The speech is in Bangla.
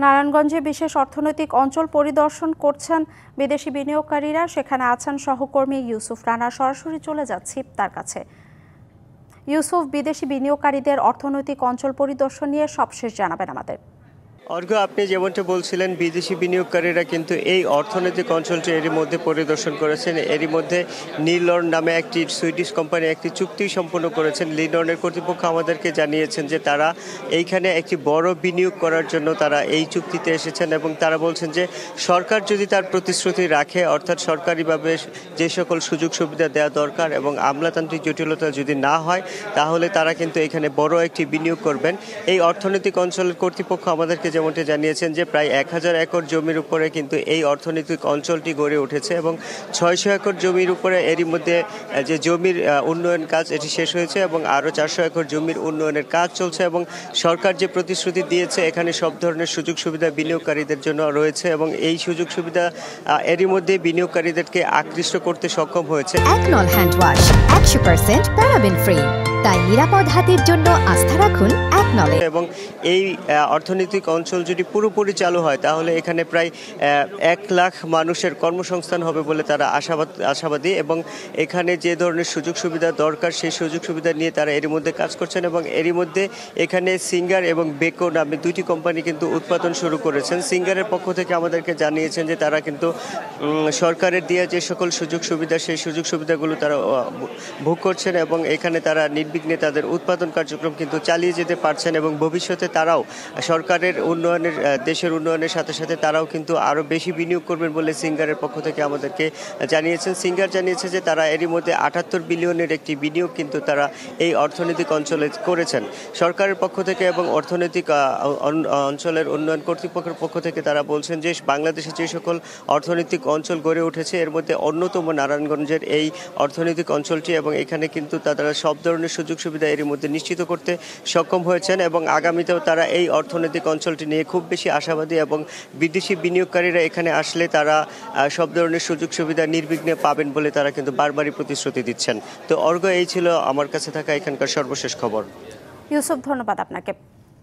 নারায়ণগঞ্জে বিশেষ অর্থনৈতিক অঞ্চল পরিদর্শন করছেন বিদেশি বিনিয়োগকারীরা। সেখানে আছেন সহকর্মী ইউসুফ রানা। সরাসরি চলে যাচ্ছি তার কাছে। ইউসুফ, বিদেশি বিনিয়োগকারীদের অর্থনৈতিক অঞ্চল পরিদর্শন নিয়ে সবশেষ জানাবেন আমাদের। অর্ঘ্য, আপনি যেমনটা বলছিলেন, বিদেশি বিনিয়োগকারীরা কিন্তু এই অর্থনৈতিক অঞ্চলটি এরই মধ্যে পরিদর্শন করেছেন। এরই মধ্যে লিনর্ন নামে একটি সুইডিশ কোম্পানি একটি চুক্তি সম্পন্ন করেছেন। লিনর্নের কর্তৃপক্ষ আমাদেরকে জানিয়েছেন যে তারা এইখানে একটি বড় বিনিয়োগ করার জন্য তারা এই চুক্তিতে এসেছেন এবং তারা বলছেন যে সরকার যদি তার প্রতিশ্রুতি রাখে, অর্থাৎ সরকারিভাবে যে সকল সুযোগ সুবিধা দেওয়া দরকার এবং আমলাতান্ত্রিক জটিলতা যদি না হয়, তাহলে তারা কিন্তু এখানে বড় একটি বিনিয়োগ করবেন। এই অর্থনৈতিক অঞ্চলের কর্তৃপক্ষ আমাদেরকে যেমনটি জানিয়েছেন যে প্রায় 1000 একর জমির উপরে কিন্তু এই অর্থনৈতিক অঞ্চলটি গড়ে উঠেছে এবং 600 একর জমির উপরে এরই মধ্যে যে জমির উন্নয়ন কাজ এটি শেষ হয়েছে এবং আরও 400 একর জমির উন্নয়নের কাজ চলছে এবং সরকার যে প্রতিশ্রুতি দিয়েছে এখানে সব ধরনের সুযোগ সুবিধা বিনিয়োগকারীদের জন্য রয়েছে এবং এই সুযোগ সুবিধা এরই মধ্যে বিনিয়োগকারীদেরকে আকৃষ্ট করতে সক্ষম হয়েছে। একনল হ্যান্ড ওয়াশ 100% প্যারাবেন ফ্রি, তাই নিরাপদ হাতের জন্য আস্থা রাখুন একনলে। এবং এই অর্থনৈতিক অঞ্চল যদি পুরোপুরি চালু হয় তাহলে এখানে প্রায় 1 লাখ মানুষের কর্মসংস্থান হবে বলে তারা আশাবাদী এবং এখানে যে ধরনের সুযোগ সুবিধা দরকার সেই সুযোগ সুবিধা নিয়ে তারা এরই মধ্যে কাজ করছেন এবং এরই মধ্যে এখানে সিঙ্গার এবং বেকো নামে দুটি কোম্পানি কিন্তু উৎপাদন শুরু করেছেন। সিঙ্গারের পক্ষ থেকে আমাদেরকে জানিয়েছেন যে তারা কিন্তু সরকারের দেওয়া যে সকল সুযোগ সুবিধা সেই সুযোগ সুবিধাগুলো তারা ভোগ করছেন এবং এখানে তারা নির্বিঘ্নে তাদের উৎপাদন কার্যক্রম কিন্তু চালিয়ে যেতে পারছেন এবং ভবিষ্যতে তারাও সরকারের উন্নয়নের দেশের উন্নয়নের সাথে সাথে তারাও কিন্তু আরও বেশি বিনিয়োগ করবেন বলে সিঙ্গারের পক্ষ থেকে আমাদেরকে জানিয়েছেন। সিঙ্গার জানিয়েছে যে তারা এরই মধ্যে 78 বিলিয়নের একটি বিনিয়োগ কিন্তু তারা এই অর্থনৈতিক অঞ্চলে করেছেন। সরকারের পক্ষ থেকে এবং অর্থনৈতিক অঞ্চলের উন্নয়ন কর্তৃপক্ষের পক্ষ থেকে তারা বলছেন যে বাংলাদেশে যে সকল অর্থনৈতিক অঞ্চল গড়ে উঠেছে এর মধ্যে অন্যতম নারায়ণগঞ্জের এই অর্থনৈতিক অঞ্চলটি এবং এখানে কিন্তু তারা সব ধরনের সুযোগ সুবিধা এরই মধ্যে নিশ্চিত করতে সক্ষম হয়েছেন এবং আগামীতেও তারা এই অর্থনৈতিক অঞ্চলটি নিয়ে খুব বেশি আশাবাদী এবং বিদেশি বিনিয়োগকারীরা এখানে আসলে তারা সব ধরনের সুযোগ সুবিধা নির্বিঘ্নে পাবেন বলে তারা কিন্তু বারবারই প্রতিশ্রুতি দিচ্ছেন। তো অর্ঘ্য, এই ছিল আমার কাছে থাকা এখানকার সর্বশেষ খবর। ইউসুফ, ধন্যবাদ আপনাকে।